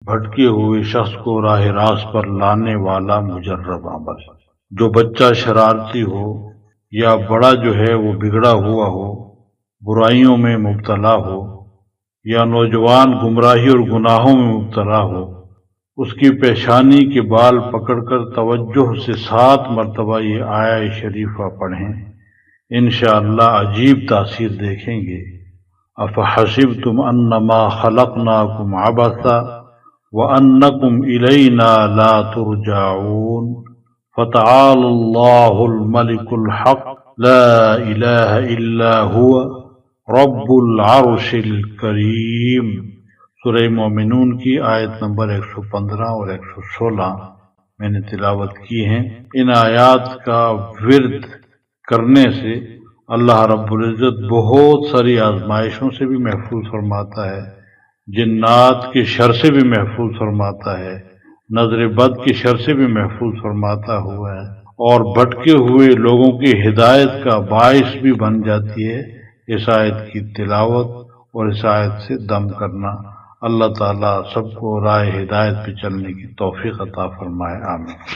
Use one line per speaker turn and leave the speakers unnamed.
بھٹکے ہوئے شخص کو راہ راست پر لانے والا مجرب عمل۔ جو بچہ شرارتی ہو یا بڑا جو ہے وہ بگڑا ہوا ہو، برائیوں میں مبتلا ہو، یا نوجوان گمراہی اور گناہوں میں مبتلا ہو، اس کی پیشانی کے بال پکڑ کر توجہ سے 7 مرتبہ یہ آیہ شریفہ پڑھیں، انشاءاللہ عجیب تاثیر دیکھیں گے۔ افحسبتم انما خلقناکم عبثا وانکم الینا لا ترجعون فتعالى اللہ الملک الحق لا الہ الا هو رب العرش الکریم۔ سورہ مومنون کی آیت نمبر 115 اور 116 میں نے تلاوت کی ہیں۔ ان آیات کا ورد کرنے سے اللہ رب العزت بہت ساری آزمائشوں سے بھی محفوظ فرماتا ہے، جنات کے شر سے بھی محفوظ فرماتا ہے، نظر بد کے شر سے بھی محفوظ فرماتا ہوا ہے، اور بھٹکے ہوئے لوگوں کی ہدایت کا باعث بھی بن جاتی ہے اس آیت کی تلاوت اور اس آیت سے دم کرنا۔ اللہ تعالیٰ سب کو راہ ہدایت پہ چلنے کی توفیق عطا فرمائے، آمین۔